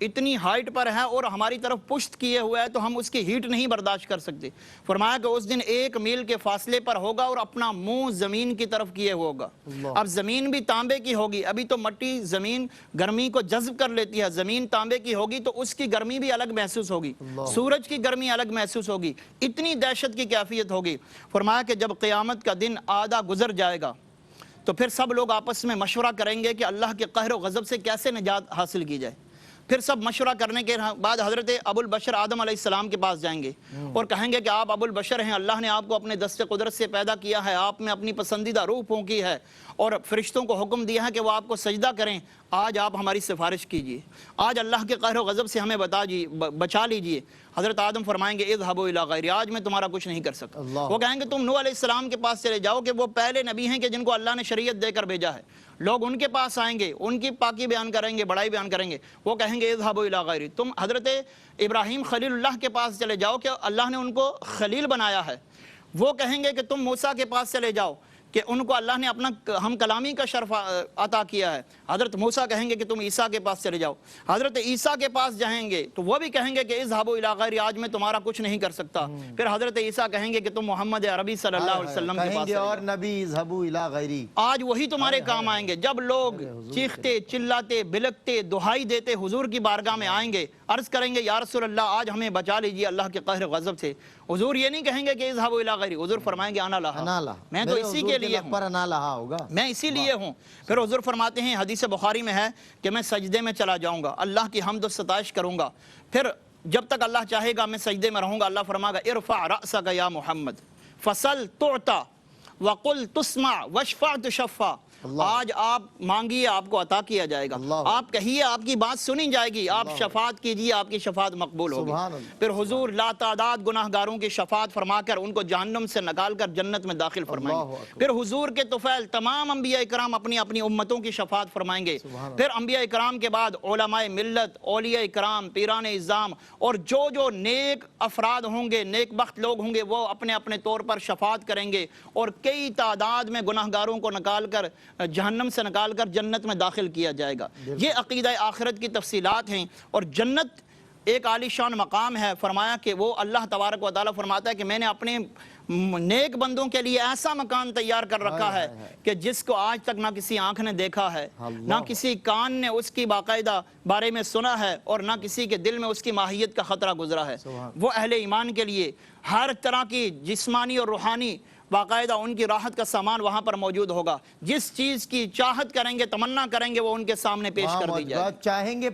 اتنی ہائٹ پر ہے اور ہماری طرف پشت کیے ہوا ہے تو ہم اس کی ہیٹ نہیں برداشت کر سکتے. فرمایا کہ اس دن 1 میل کے فاصلے پر ہوگا اور اپنا منہ زمین کی طرف کیے ہوگا. اب زمین بھی تانبے کی ہوگی. ابھی تو مٹی زمین گرمی کو جذب کر لیتی ہے, زمین تانبے کی ہوگی تو اس کی گرمی بھی الگ محسوس ہوگی, سورج کی گرمی الگ محسوس ہوگی, اتنی دہشت کی کیفیت ہوگی. فرمایا کہ جب قیامت کا دن آدھا گزر جائے گا تو پھر سب لوگ آپس میں مشورہ کریں گے کہ اللہ کے قہر و غضب سے کیسے نجات حاصل کی جائے. پھر سب مشورہ کرنے کے بعد حضرت ابو البشر آدم علیہ السلام کے پاس جائیں گے اور کہیں گے کہ آپ ابو البشر ہیں, اللہ نے آپ کو اپنے دست قدرت سے پیدا کیا ہے, آپ میں اپنی پسندیدہ روح پھونکی ہے اور فرشتوں کو حکم دیا ہے کہ وہ آپ کو سجدہ کریں. آج آپ ہماری سفارش کیجئے, آج اللہ کے قہر و غضب سے ہمیں بچا لیجئے. حضرت آدم فرمائیں گے اذهبوا الى غیری, آج میں تمہارا کچھ نہیں کر سکتا. وہ کہیں گے تم نوح علیہ السلام کے پاس چلے جاؤ کہ وہ پہلے نبی ہیں کہ جن کو اللہ نے شریعت دے کر بھیجا ہے. لوگ ان کے پاس آئیں گے, ان کی پاکی بیان کریں گے, بڑائی بیان کریں گے. وہ کہیں گے اذهبوا الى غیری, تم حضرت ابراہیم خلیل اللہ کے پاس چلے جاؤ کہ اللہ نے ان کو خلیل بنایا ہے. وہ کہیں گے کہ تم موسیٰ کے پاس چلے جاؤ کہ ان کو اللہ نے اپنا ہم کلامی کا شرف عطا کیا ہے. حضرت موسیٰ کہیں گے کہ تم عیسیٰ کے پاس چلے جاؤ. حضرت عیسیٰ کے پاس جائیں گے تو وہ بھی کہیں گے کہ اذهبوا الى غیری, آج میں تمہارا کچھ نہیں کر سکتا. پھر حضرت عیسیٰ کہیں گے کہ تم محمد عربی صلی اللہ علیہ وسلم کے پاس چلے جاؤ, اور نبی اذهبوا الى غیری, آج وہی تمہارے کام آئیں گے. جب لوگ چیختے چلاتے بلکتے دہائی دیتے حضور کی بارگاہ میں آئیں گے, عرض کریں گے یا رسول اللہ آج ہمیں بچا لیجیے اللہ کے قہر غضب سے. حضور یہ نہیں کہیں گے کہ اذهبوا الى غیری, حضور فرمائیں گے انا لہا, میں تو اسی کے لیے ہوں, انا لہا ہوگا, میں اسی لیے ہوں. پھر حضور فرماتے ہیں حدیث بخاری میں ہے کہ میں سجدے میں چلا جاؤں گا, اللہ کی حمد و ستائش کروں گا. پھر جب تک اللہ چاہے گا میں سجدے میں رہوں گا. اللہ فرمائے گا ارفع رأسک یا محمد فسل تعطا وقل تسمع واشفع تشفع. آج آپ مانگیے آپ کو عطا کیا جائے گا, آپ کہیے آپ کی بات سنی جائے گی, آپ شفاعت کیجیے آپ کی شفاعت مقبول ہوگی. پھر حضور لا تعداد گناہگاروں کی شفاعت فرما کر ان کو جہنم سے نکال کر جنت میں داخل فرمائیں گے. پھر حضور کے طفیل تمام انبیاء اکرام اپنی اپنی امتوں کی شفاعت فرمائیں گے. پھر انبیاء اکرام کے بعد علماء ملت, اولیاء اکرام, پیران اعظام اور جو نیک افراد ہوں گے, نیک بخت لوگ ہوں گے, وہ اپنے اپنے طور پر شفاعت کریں گے اور کئی تعداد میں گناہگاروں کو نکال کر جہنم سے نکال کر جنت میں داخل کیا جائے گا. یہ عقیدہ آخرت کی تفصیلات ہیں. اور جنت ایک عالی شان مقام ہے. فرمایا کہ وہ اللہ تبارک و تعالیٰ فرماتا ہے کہ میں نے اپنے نیک بندوں کے لیے ایسا مکان تیار کر رکھا ہے کہ جس کو آج تک نہ کسی آنکھ نے دیکھا ہے, نہ کسی کان نے اس کی باقاعدہ بارے میں سنا ہے, اور نہ کسی کے دل میں اس کی ماہیت کا خطرہ گزرا ہے. وہ اہل ایمان کے لیے ہر طرح کی جسمانی اور روحانی باقاعدہ ان کی راحت کا سامان وہاں پر موجود ہوگا. جس چیز کی چاہت کریں گے, تمنا کریں گے, وہ ان کے سامنے پیش کر دی جائے گی. چاہیں گے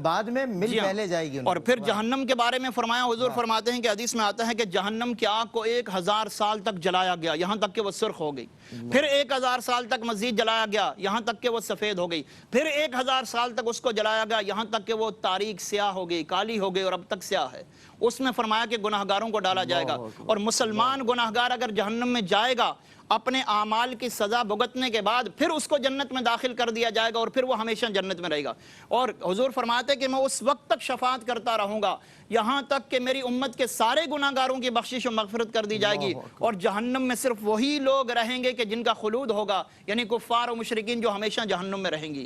بعد میں مل پہلے جائے گی. اور پھر جہنم کے بارے میں فرمایا, حضور فرماتے ہیں کہ حدیث میں آتا ہے کہ جہنم کی آگ کو 1000 سال تک جلایا گیا یہاں تک کہ وہ سرخ ہو گئی. پھر 1000 سال تک مزید جلایا گیا یہاں تک کہ وہ سفید ہو گئی. پھر 1000 سال تک اس کو جلایا گیا یہاں تک کہ وہ تاریک سیاہ ہو گئی, کالی ہو گئی اور اب تک سیاہ ہے. اس میں فرمایا کہ گناہگاروں کو ڈالا جائے گا. اور مسلمان گناہگار اگر جہنم میں جائے گا, اپنے اعمال کی سزا بھگتنے کے بعد پھر اس کو جنت میں داخل کر دیا جائے گا اور پھر وہ ہمیشہ جنت میں رہے گا. اور حضور فرماتے کہ میں اس وقت تک شفاعت کرتا رہوں گا یہاں تک کہ میری امت کے سارے گناہگاروں کی بخشش و مغفرت کر دی جائے گی, اور جہنم میں صرف وہی لوگ رہیں گے کہ جن کا خلود ہوگا, یعنی کفار و مشرکین جو ہمیشہ جہنم میں رہیں گی.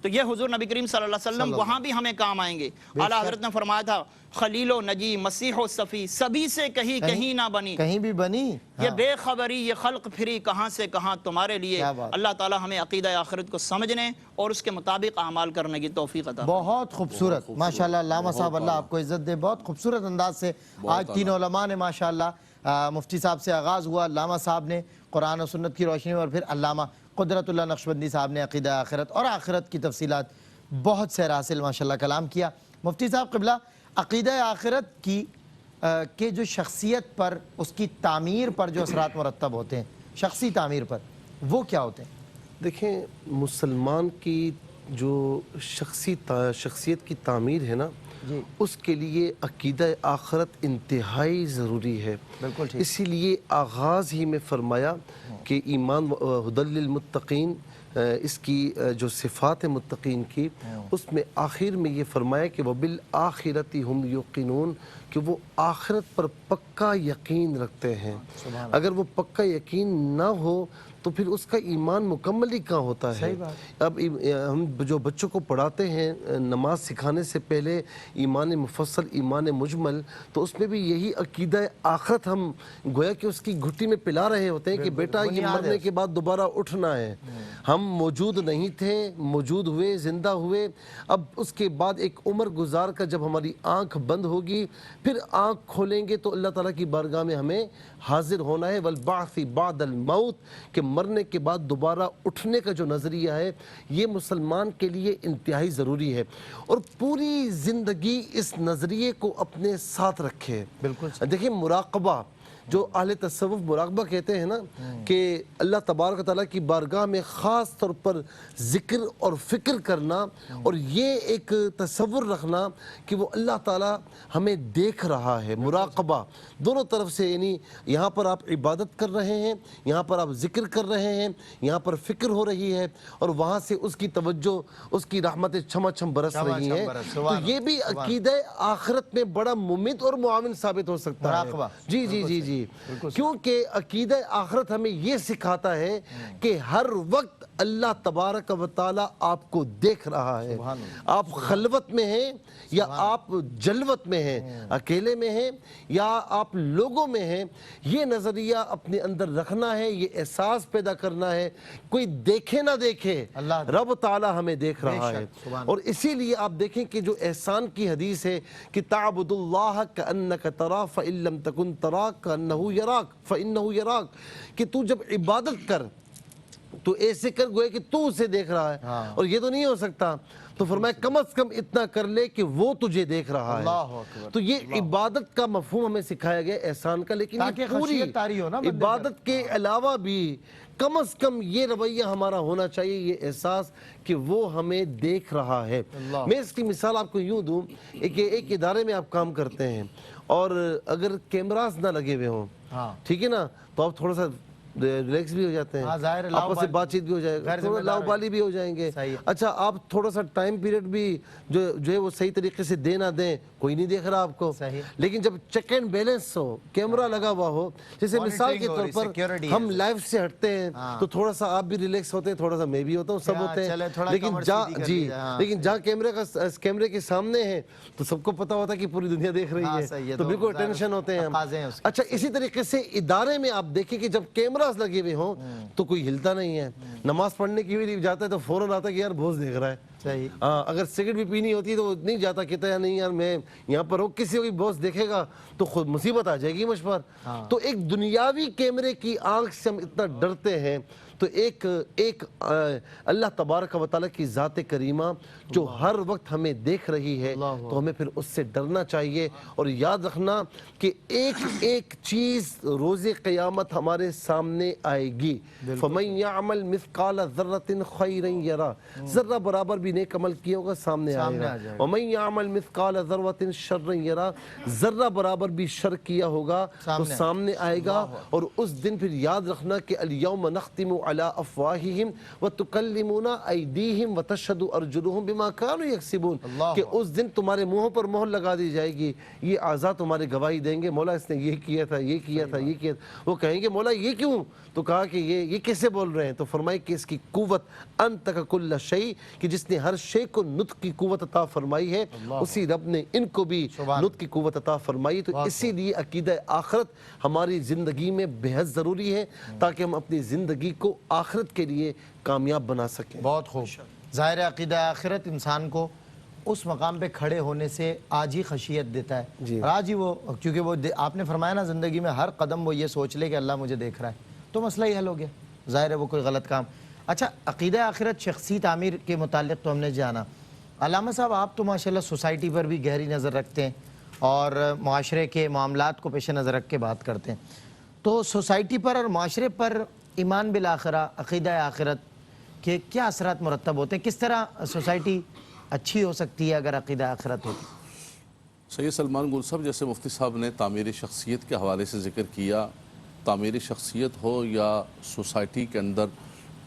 تو یہ حضور نبی کریم صلی اللہ علیہ وسلم وہاں بھی ہمیں کام آئیں گے. اعلیٰ حضرت نے فرمایا تھا خلیل و نجی مسیح و صفی سبھی سے کہیں نہ بنی, کہیں بھی بنی, یہ بے خبری یہ خلق پھری کہاں سے کہاں تمہارے لیے. اللہ تعالی ہمیں عقیدہ آخرت کو سمجھنے اور اس کے مطابق اعمال کرنے کی توفیق عطا. بہت خوبصورت ماشاءاللہ. علامہ صاحب اللہ آپ کو عزت دے, بہت خوبصورت انداز سے آج 3 علماء نے ماشاءاللہ, مفتی صاحب سے آغاز ہوا, علامہ صاحب نے قرآن و سنت کی روشنی میں, اور پھر علامہ قدرت اللہ نقشبندی صاحب نے عقیدہ آخرت اور آخرت کی تفصیلات بہت سیر حاصل ماشاءاللہ کلام کیا. مفتی صاحب قبلہ, عقیدہ آخرت کی کہ جو شخصیت پر, اس کی تعمیر پر جو اثرات مرتب ہوتے ہیں, شخصی تعمیر پر, وہ کیا ہوتے ہیں؟ دیکھیں, مسلمان کی جو شخصیت کی تعمیر ہے نا, اس کے لیے عقیدہ آخرت انتہائی ضروری ہے. بالکل ٹھیک. اسی لیے آغاز ہی میں فرمایا کہ ایمان ہدی للمتقین, اس کی جو صفات متقین کی، اس میں آخر میں یہ فرمایا کہ وَبِالْآخِرَةِ هُمْ يُوقِنُونَ، کہ وہ آخرت پر پکا یقین رکھتے ہیں۔ اگر وہ پکا یقین نہ ہو تو پھر اس کا ایمان مکمل ہی کہاں ہوتا ہے۔ اب ہم جو بچوں کو پڑھاتے ہیں نماز سکھانے سے پہلے ایمان مفصل، ایمان مجمل، تو اس میں بھی یہی عقیدہ آخرت ہم گویا کہ اس کی گھٹی میں پلا رہے ہوتے ہیں کہ بیٹا یہ مرنے کے بعد دوبارہ اٹھنا ہے۔ ہم موجود نہیں تھے، موجود ہوئے، زندہ ہوئے، اب اس کے بعد ایک عمر گزار کر جب ہماری آنکھ بند ہوگی پھر آنکھ کھولیں گے تو اللہ تعالیٰ کی بارگاہ میں ہمیں حاضر ہونا ہے۔ والبعث بعد الموت، کہ مرنے کے بعد دوبارہ اٹھنے کا جو نظریہ ہے یہ مسلمان کے لیے انتہائی ضروری ہے، اور پوری زندگی اس نظریے کو اپنے ساتھ رکھے۔ بالکل دیکھیں مراقبہ، جو اہل تصوف مراقبہ کہتے ہیں نا کہ اللہ تبارک و تعالیٰ کی بارگاہ میں خاص طور پر ذکر اور فکر کرنا، اور یہ ایک تصور رکھنا کہ وہ اللہ تعالیٰ ہمیں دیکھ رہا ہے۔ مراقبہ دونوں طرف سے، یعنی یہاں پر آپ عبادت کر رہے ہیں، یہاں پر آپ ذکر کر رہے ہیں، یہاں پر فکر ہو رہی ہے، اور وہاں سے اس کی توجہ، اس کی رحمتیں چھما چھم برس رہی ہیں۔ تو یہ بھی عقیدہ آخرت میں بڑا ممد اور معاون ثابت ہو سکتا ہے۔ مراقبہ، جی جی جی جی، کیونکہ عقیدہ آخرت ہمیں یہ سکھاتا ہے کہ ہر وقت اللہ تبارک و تعالیٰ آپ کو دیکھ رہا ہے۔ آپ خلوت میں ہیں یا آپ جلوت میں ہیں، اکیلے میں ہیں یا آپ لوگوں میں ہیں، یہ نظریہ اپنے اندر رکھنا ہے، یہ احساس پیدا کرنا ہے۔ کوئی دیکھے نہ دیکھے، رب تعالیٰ ہمیں دیکھ رہا ہے۔ اور اسی لیے آپ دیکھیں کہ جو احسان کی حدیث ہے کہ تعبد اللہ کأنک ترا فإن لم تکن ترا کأنہ یراک فإنہ یراک، کہ تو جب عبادت کر تو ایسے کر گوئے کہ تو اسے دیکھ رہا ہے، اور یہ تو نہیں ہو سکتا، تو فرمایا کم از کم اتنا کر لے کہ وہ تجھے دیکھ رہا ہے۔ تو یہ عبادت کا مفہوم ہمیں سکھایا گیا احسان کا، لیکن یہ پوری عبادت کے علاوہ بھی کم از کم یہ رویہ ہمارا ہونا چاہیے، یہ احساس کہ وہ ہمیں دیکھ رہا ہے۔ میں اس کی مثال آپ کو یوں دوں، ایک ادارے میں آپ کام کرتے ہیں اور اگر کیمراز نہ لگے ہوئے ہوں، ٹھیک ہے نا، تو آپ تھوڑا سا ریلیکس بھی ہو جاتے ہیں، آپس سے بات چیت بھی ہو جائے گا، تھوڑا لاؤبالی بھی ہو جائیں گے۔ اچھا آپ تھوڑا سا ٹائم پیریڈ بھی جو ہے وہ صحیح طریقے سے دے نہ دیں، کوئی نہیں دیکھ رہا آپ کو، لیکن جب check and balance who, camera لگا ہوا ہو، جیسے مثال کے طور پر ہم لائف سے ہٹتے ہیں تو تھوڑا سا آپ بھی ریلیکس ہوتے ہیں، تھوڑا سا میں بھی ہوتا ہوں، سب ہوتے ہیں، لیکن جہاں کیمرے کے سامنے ہیں تو سب کو پتا ہوتا ہے کہ پوری دنیا دیکھ رہی ہے، تو بالکل ٹینشن ہوتے ہیں ہم۔ اچھا اسی طریقے سے ادارے میں آپ دیکھیں کہ جب کیمراز لگے ہوئے ہوں تو کوئی ہلتا نہیں ہے، نماز پڑھنے کی بھی جاتا ہے تو فوراً آتا ہے کہ یار بوس دیکھ رہا ہے۔ اگر سگریٹ بھی پینی ہوتی ہے تو نہیں جاتا، کہتا ہے نہیں یار میں یہاں پر ہوں، کسی کو بوس دیکھے گا تو خود مصیبت آ جائے گی مجھ پر۔ تو ایک دنیاوی کیمرے کی آنکھ سے ہم اتنا ڈرتے ہیں، تو ایک اللہ تبارک و تعالیٰ کی ذات کریمہ جو ہر وقت ہمیں دیکھ رہی ہے، تو ہمیں پھر اس سے ڈرنا چاہیے، اور یاد رکھنا کہ ایک چیز روز قیامت ہمارے سامنے آئے گی۔ فَمَنْ يَعْمَلْ مِثْقَالَ ذَرَّةٍ خَيْرًا يَرَى، ذرہ برابر بھی نیک عمل کیا ہوگا سامنے آئے گا۔ وَمَنْ يَعْمَلْ مِثْقَالَ ذَرَّةٍ شَرًّا يَرَى، ذرہ برابر بھی شر کیا ہوگا تو سامنے آئے گا۔ اور اس دن پھر یاد رکھنا کہ الْيَوْمَ نَخْتِمُ عَلَىٰ أَفْوَاهِهِمْ وَتُكَلِّمُونَ أَيْدِيهِمْ وَتَشْهَدُ أَرْجُلُهُمْ بِمَا كَانُوا يَكْسِبُونَ، کہ اس دن تمہارے منہوں پر مہر لگا دی جائے گی، یہ اعضاء تمہارے گواہی دیں گے، مولا اس نے یہ کیا تھا، یہ کیا تھا، یہ کیا تھا۔ وہ کہیں گے مولا یہ کیوں؟ تو کہا کہ یہ کیسے بول رہے ہیں؟ تو فرمائے کہ اس کی قوت انتق کل شیء، کہ جس نے ہر شے کو نطق کی قوت عطا فرمائی ہے، اسی رب نے ان کو بھی نطق کی قوت عطا فرمائی۔ تو اسی لیے عقیدہ آخرت ہماری زندگی میں بے حد ضروری ہے تاکہ ہم اپنی زندگی کو آخرت کے لیے کامیاب بنا سکیں۔ بہت خوب۔ ظاہر عقیدہ آخرت انسان کو اس مقام پہ کھڑے ہونے سے آج ہی خشیت دیتا ہے، اور آج ہی وہ، کیونکہ وہ آپ نے فرمایا نا زندگی میں ہر قدم وہ یہ سوچ لے کہ اللہ مجھے دیکھ رہا ہے، تو مسئلہ ہی حل ہو گیا، ظاہر ہے وہ کوئی غلط کام۔ اچھا عقیدہ آخرت شخصی تعمیر کے متعلق تو ہم نے جانا، علامہ صاحب آپ تو ماشاءاللہ سوسائٹی پر بھی گہری نظر رکھتے ہیں اور معاشرے کے معاملات کو پیش نظر رکھ کے بات کرتے ہیں، تو سوسائٹی پر اور معاشرے پر ایمان بالآخرہ، عقیدہ آخرت کے کیا اثرات مرتب ہوتے ہیں؟ کس طرح سوسائٹی اچھی ہو سکتی ہے اگر عقیدہ آخرت ہوتی؟ سید سلمان گل صاحب، جیسے مفتی صاحب نے تعمیر شخصیت کے حوالے سے ذکر کیا، تعمیر شخصیت ہو یا سوسائٹی کے اندر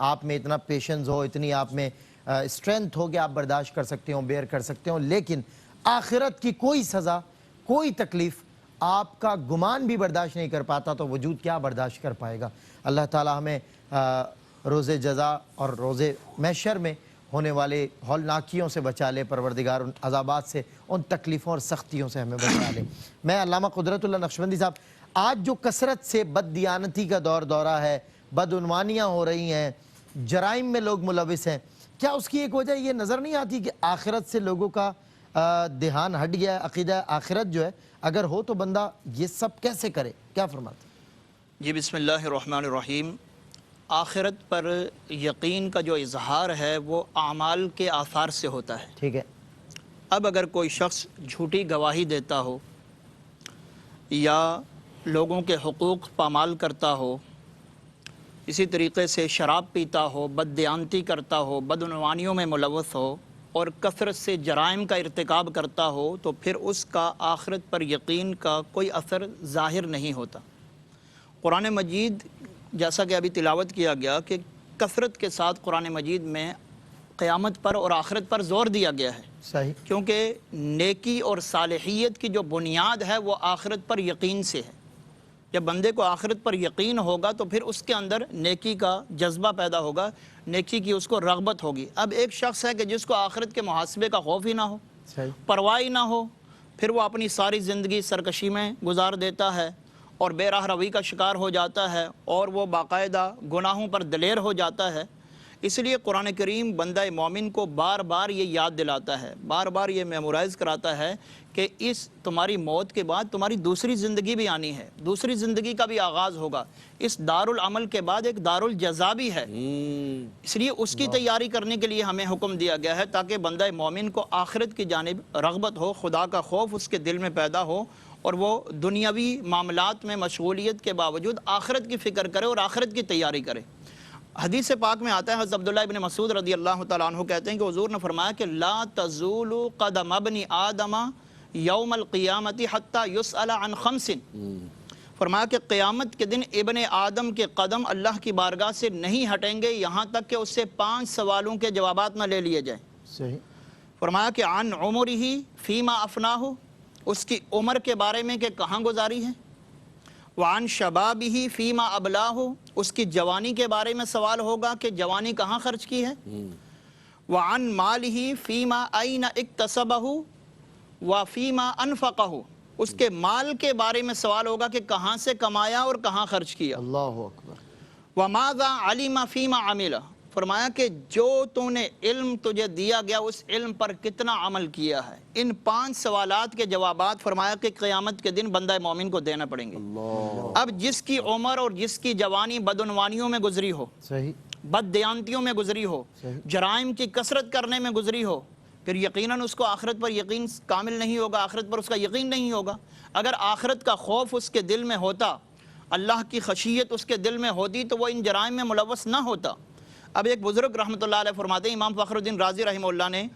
آپ میں اتنا پیشنس ہو, اتنی آپ میں اسٹرینتھ ہو کہ آپ برداشت کر سکتے ہوں, بیئر کر سکتے ہوں, لیکن آخرت کی کوئی سزا, کوئی تکلیف آپ کا گمان بھی برداشت نہیں کر پاتا تو وجود کیا برداشت کر پائے گا. اللہ تعالی ہمیں روز جزا اور روز محشر میں ہونے والے ہولناکیوں سے بچا لے پروردگار, ان عذابات سے, ان تکلیفوں اور سختیوں سے ہمیں بچا لے. میں علامہ قدرت اللہ نقشبندی صاحب, آج جو کثرت سے بد دیانتی کا دورہ ہے, بدعنوانیاں ہو رہی ہیں, جرائم میں لوگ ملوث ہیں, کیا اس کی ایک وجہ یہ نظر نہیں آتی کہ آخرت سے لوگوں کا دھیان ہٹ گیا ہے؟ عقیدہ آخرت جو ہے اگر ہو تو بندہ یہ سب کیسے کرے, کیا فرماتے ہیں؟ جی بسم اللہ الرحمن الرحیم. آخرت پر یقین کا جو اظہار ہے وہ اعمال کے آثار سے ہوتا ہے. ٹھیک ہے. اب اگر کوئی شخص جھوٹی گواہی دیتا ہو یا لوگوں کے حقوق پامال کرتا ہو, اسی طریقے سے شراب پیتا ہو, بد دیانتی کرتا ہو, بدعنوانیوں میں ملوث ہو اور کثرت سے جرائم کا ارتکاب کرتا ہو, تو پھر اس کا آخرت پر یقین کا کوئی اثر ظاہر نہیں ہوتا. قرآن مجید جیسا کہ ابھی تلاوت کیا گیا کہ کثرت کے ساتھ قرآن مجید میں قیامت پر اور آخرت پر زور دیا گیا ہے. صحیح. کیونکہ نیکی اور صالحیت کی جو بنیاد ہے وہ آخرت پر یقین سے ہے. جب بندے کو آخرت پر یقین ہوگا تو پھر اس کے اندر نیکی کا جذبہ پیدا ہوگا, نیکی کی اس کو رغبت ہوگی. اب ایک شخص ہے کہ جس کو آخرت کے محاسبے کا خوف ہی نہ ہو, پرواہ نہ ہو, پھر وہ اپنی ساری زندگی سرکشی میں گزار دیتا ہے اور بے راہ روی کا شکار ہو جاتا ہے اور وہ باقاعدہ گناہوں پر دلیر ہو جاتا ہے. اس لیے قرآن کریم بندہ مومن کو بار بار یہ یاد دلاتا ہے, بار بار یہ میمورائز کراتا ہے کہ اس تمہاری موت کے بعد تمہاری دوسری زندگی بھی آنی ہے, دوسری زندگی کا بھی آغاز ہوگا. اس دارالعمل کے بعد ایک دارالجزا بھی ہے. اس لیے اس کی تیاری کرنے کے لیے ہمیں حکم دیا گیا ہے تاکہ بندہ مومن کو آخرت کی جانب رغبت ہو, خدا کا خوف اس کے دل میں پیدا ہو اور وہ دنیاوی معاملات میں مشغولیت کے باوجود آخرت کی فکر کرے اور آخرت کی تیاری کرے. حدیث پاک میں آتا ہے, حضرت عبداللہ ابن مسعود رضی اللہ تعالیٰ عنہ کہتے ہیں کہ حضور نے فرمایا کہ لا تزول قدم ابن آدم یوم القیامت حتی یسأل عن خمس. فرمایا کہ قیامت کے دن ابن آدم کے قدم اللہ کی بارگاہ سے نہیں ہٹیں گے یہاں تک کہ اس سے 5 سوالوں کے جوابات نہ لے لیے جائیں. صحیح. فرمایا کہ عن عمرہ فیما افناہ, اس کی عمر کے بارے میں کہ کہاں گزاری ہے. وعن شبابہ فیما ابلاہ, اس کی جوانی کے بارے میں سوال ہوگا کہ جوانی کہاں خرچ کی ہے. وعن مالہ فیما این اکتسبہ وفیما انفقہ, اس کے مال کے بارے میں سوال ہوگا کہ کہاں سے کمایا اور کہاں خرچ کیا. اللہ اکبر. وماذا علم فیما عمل, فرمایا کہ جو تو نے علم تجھے دیا گیا اس علم پر کتنا عمل کیا ہے. ان 5 سوالات کے جوابات فرمایا کہ قیامت کے دن بندہ مومن کو دینا پڑیں گے. اب جس کی عمر اور جس کی جوانی بدعنوانیوں میں گزری ہو, صحیح, بد دیانتیوں میں گزری ہو, جرائم کی کثرت کرنے میں گزری ہو, پھر یقیناً اس کو آخرت پر یقین کامل نہیں ہوگا, آخرت پر اس کا یقین نہیں ہوگا. اگر آخرت کا خوف اس کے دل میں ہوتا, اللہ کی خشیت اس کے دل میں ہوتی, تو وہ ان جرائم میں ملوث نہ ہوتا. اب ایک بزرگ رحمۃ اللہ علیہ فرماتے ہیں, امام فخر الدین رازی رحمہ اللہ نے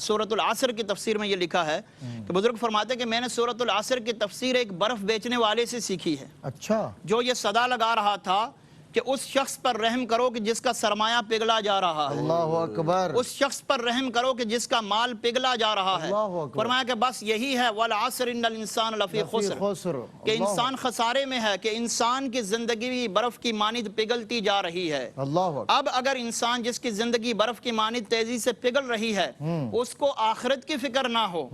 سورۃ العصر کی تفسیر میں یہ لکھا ہے کہ بزرگ فرماتے ہیں کہ میں نے سورۃ العصر کی تفسیر ایک برف بیچنے والے سے سیکھی ہے. اچھا. جو یہ صدا لگا رہا تھا کہ اس شخص پر رحم کرو کہ جس کا سرمایہ پگھلا جا رہا ہے. اللہ اکبر. اس شخص پر رحم کرو کہ جس کا مال پگھلا جا رہا ہے. اللہ اکبر. فرمایا کہ بس یہی ہے والعصر ان الانسان لفی خسر, کہ انسان خسارے میں ہے, کہ انسان کی زندگی بھی برف کی مانند پگھلتی جا رہی ہے. اللہ اکبر. اب اگر انسان جس کی زندگی برف کی مانند تیزی سے پگھل رہی ہے اس کو آخرت کی فکر نہ ہو,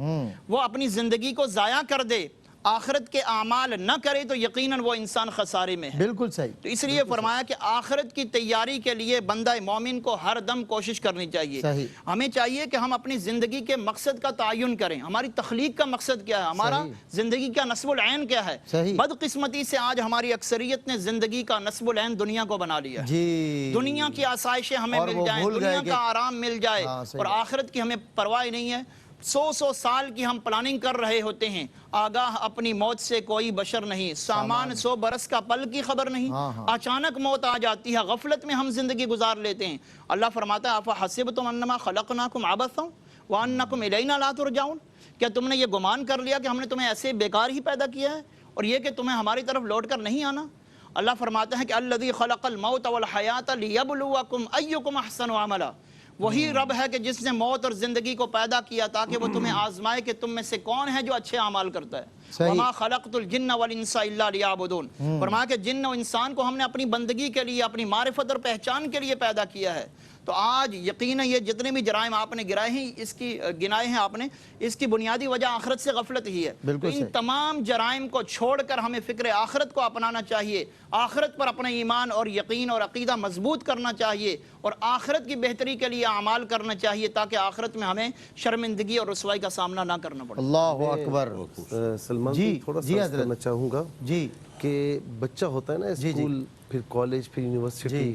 وہ اپنی زندگی کو ضائع کر دے, آخرت کے اعمال نہ کرے, تو یقیناً وہ انسان خسارے میں ہے. بالکل صحیح. تو اس لیے فرمایا کہ آخرت کی تیاری کے لیے بندہ مومن کو ہر دم کوشش کرنی چاہیے. صحیح. ہمیں چاہیے کہ ہم اپنی زندگی کے مقصد کا تعین کریں. ہماری تخلیق کا مقصد کیا ہے, ہمارا زندگی کا نصب العین کیا ہے. صحیح. بدقسمتی سے آج ہماری اکثریت نے زندگی کا نصب العین دنیا کو بنا لیا. جی. دنیا کی آسائشیں ہمیں مل جائیں, دنیا کا آرام مل جائے, اور آخرت کی ہمیں پرواہ نہیں ہے. 100 سال کی ہم پلاننگ کر رہے ہوتے ہیں, آگاہ اپنی موت سے کوئی بشر نہیں, سامان 100 برس کا پل کی خبر نہیں. اچانک موت آ جاتی ہے, غفلت میں ہم زندگی گزار لیتے ہیں. اللہ فرماتا ہے افحسبتم انما خلقناکم عبثا وانکم الینا لا ترجعون, کیا تم نے یہ گمان کر لیا کہ ہم نے تمہیں ایسے بیکار ہی پیدا کیا ہے اور یہ کہ تمہیں ہماری طرف لوٹ کر نہیں آنا. اللہ فرماتے ہیں کہ الذی خلق الموت والحیات لیبلوکم ایکم احسن عملا، وہی رب ہے کہ جس نے موت اور زندگی کو پیدا کیا تاکہ وہ تمہیں آزمائے کہ تم میں سے کون ہے جو اچھے اعمال کرتا ہے۔ وما خلقت الجن والانس الا لیعبدون، فرمایا کہ جن و انسان کو ہم نے اپنی بندگی کے لیے، اپنی معرفت اور پہچان کے لیے پیدا کیا ہے۔ تو آج یقیناً یہ جتنے بھی جرائم آپ نے گنائے ہیں آپ نے، اس کی بنیادی وجہ آخرت سے غفلت ہی ہے۔ تو ان تمام جرائم کو چھوڑ کر ہمیں فکر آخرت کو اپنانا چاہیے، آخرت پر اپنا ایمان اور یقین اور عقیدہ مضبوط کرنا چاہیے، اور آخرت کی بہتری کے لیے اعمال کرنا چاہیے تاکہ آخرت میں ہمیں شرمندگی اور رسوائی کا سامنا نہ کرنا پڑے۔ اللہ اکبر۔ سلمان جی تھوڑا جی سا حضرت کرنا چاہوں گا جی کہ بچہ ہوتا ہے نا اسکول، پھر کالج، پھر یونیورسٹی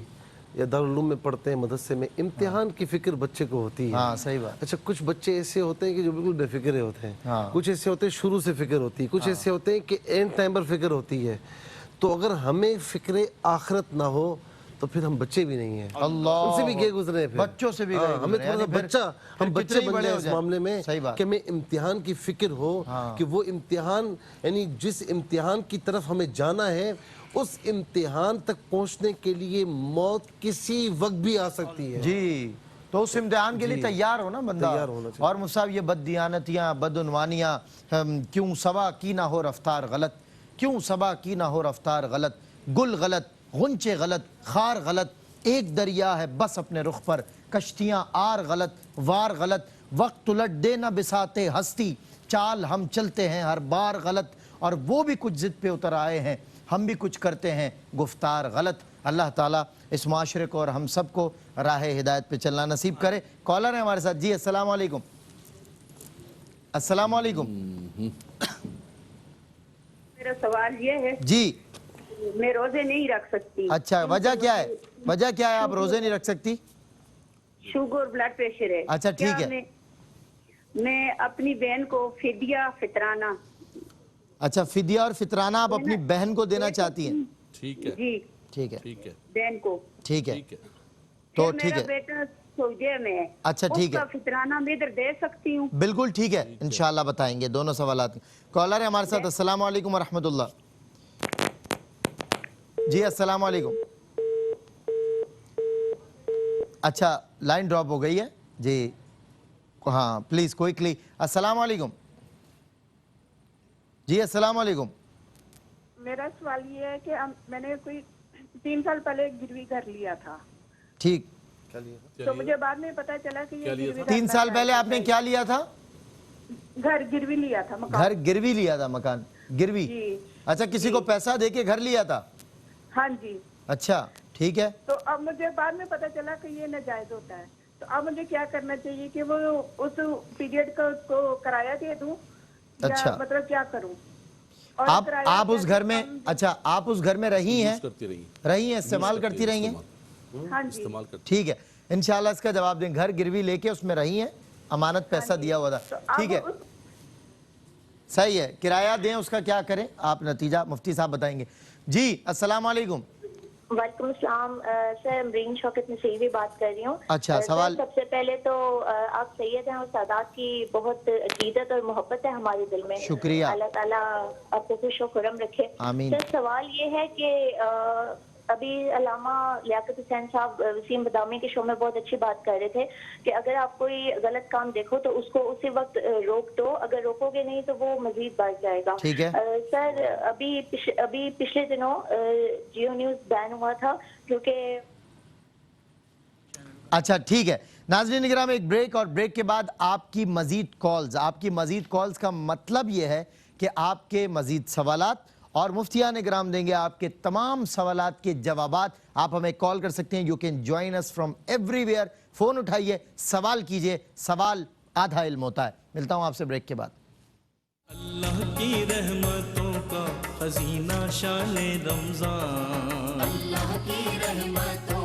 یا دارالعلوم میں پڑھتے ہیں، مدرسے میں، امتحان کی فکر بچے کو ہوتی ہے۔ ہاں صحیح بات۔ اچھا کچھ بچے ایسے ہوتے ہیں کہ جو بالکل بے فکرے ہوتے ہیں، کچھ ایسے ہوتے ہیں شروع سے فکر ہوتی ہے، کچھ ایسے ہوتے ہیں کہ اینڈ ٹائم پر فکر ہوتی ہے۔ تو اگر ہمیں فکر آخرت نہ ہو تو پھر ہم بچے بھی نہیں ہیں، اللہ، ان سے بھی گئے گزرے ہیں، بچوں سے بھی گئے ہمیں تھوڑا سا ہم بچے بن جائیں اس معاملے میں کہ ہمیں امتحان کی فکر ہو کہ وہ امتحان، یعنی جس امتحان کی طرف ہمیں جانا ہے اس امتحان تک پہنچنے کے لیے موت کسی وقت بھی آ سکتی ہے۔ جی، تو اس امتحان کے لیے تیار ہونا بندہ۔ تیار ہونا چاہیے۔ اور مصعب یہ بددیانتیاں، بدعنوانیاں، کیوں سبا کی نہ ہو رفتار غلط، کیوں سبا کی نہ ہو رفتار غلط، گل غلط، غنچے غلط، خار غلط، ایک دریا ہے بس اپنے رخ پر، کشتیاں آر غلط، وار غلط، وقت الٹ دے نہ بساتے ہستی، چال ہم چلتے ہیں ہر بار غلط، اور وہ بھی کچھ ضد پہ اتر آئے ہیں، ہم بھی کچھ کرتے ہیں گفتار غلط۔ اللہ تعالیٰ اس معاشرے کو اور ہم سب کو راہ ہدایت پہ چلنا نصیب کرے۔ کالر ہے ہمارے ساتھ۔ جی السلام علیکم۔ السلام علیکم۔ میرا سوال یہ ہے، جی میں روزے نہیں رکھ سکتی۔ اچھا، وجہ کیا ہے؟ وجہ کیا ہے آپ روزے نہیں رکھ سکتی؟ شوگر، بلڈ پریشر ہے۔ اچھا ٹھیک ہے۔ میں اپنی بہن کو فدیہ فطرانہ، اچھا فدیہ اور فطرانہ آپ اپنی بہن کو دینا چاہتی ہیں؟ ٹھیک ہے، جی ٹھیک ہے، ٹھیک ہے، بہن کو۔ ٹھیک ہے، ٹھیک ہے۔ تو پھر ٹھیک میرا ہے، بیٹا سعودیہ میں ہے، اچھا ٹھیک اس ہے، کا فطرانہ میں ادھر دے سکتی ہوں؟ بالکل ٹھیک ہے، انشاءاللہ بتائیں گے دونوں سوالات۔ کالر ہے ہمارے ساتھ۔ السلام علیکم ورحمۃ اللہ۔ جی السلام علیکم۔ اچھا لائن ڈراپ ہو گئی ہے جی، ہاں پلیز کوئکلی۔ السلام علیکم۔ جی السلام علیکم۔ میرا سوال یہ ہے کہ میں نے کوئی 3 سال پہلے گروی گھر لیا تھا، ٹھیک، تو مجھے بعد میں پتا چلا کہ یہ گروی 3 سال پہلے آپ نے کیا لیا تھا؟ گھر گروی لیا تھا، مکان۔ گھر گروی لیا تھا، مکان گروی؟ جی۔ اچھا کسی کو پیسہ دے کے گھر لیا تھا؟ ہاں جی۔ اچھا ٹھیک ہے۔ تو اب مجھے بعد میں پتا چلا کہ یہ ناجائز ہوتا ہے، تو اب مجھے کیا کرنا چاہیے کہ وہ اس پیریڈ کا اس کو کرایہ دے دوں یا مطلب کیا کروں؟ آپ اس گھر میں، اچھا آپ اس گھر میں رہی ہیں؟ رہی ہیں، استعمال کرتی رہی ہیں؟ ہاں جی، ٹھیک ہے، انشاءاللہ اس کا جواب دیں۔ گھر گروی لے کے اس میں رہی ہیں، امانت پیسہ دیا ہوا تھا، ٹھیک ہے، صحیح ہے، کرایہ دیں، اس کا کیا کریں آپ نتیجہ مفتی صاحب بتائیں گے۔ جی السلام علیکم۔ وعلیکم السلام سر، امرین شوکت نصیری بات کر رہی ہوں۔ اچھا سوال۔ سب سے پہلے تو آپ سید ہیں اور سادات کی بہت عقیدت اور محبت ہے ہمارے دل میں، شکریہ، اللہ تعالیٰ آپ کو خوش و خرم رکھے۔ آمین۔ سر سوال یہ ہے کہ ابھی علامہ لیاقت حسین صاحب وسیم بادامی کے شو میں بہت اچھی بات کر رہے تھے کہ اگر آپ کوئی غلط کام دیکھو تو اس کو اسی وقت روک دو، اگر روکو گے نہیں تو وہ مزید بڑھ جائے گا۔ ٹھیک ہے سر، ابھی پچھلے دنوں جیو نیوز بین ہوا تھا کیونکہ اچھا ٹھیک ہے۔ ناظرین کرام ایک بریک، اور بریک کے بعد آپ کی مزید کالز کا مطلب یہ ہے کہ آپ کے مزید سوالات، اور مفتیان کرام دیں گے آپ کے تمام سوالات کے جوابات۔ آپ ہمیں کال کر سکتے ہیں، you can join us from everywhere. Phone اٹھائیے، سوال کیجئے، سوال آدھا علم ہوتا ہے۔ ملتا ہوں آپ سے بریک کے بعد۔ اللہ کی رحمتوں کا خزینہ شان رمضان، اللہ کی رحمتوں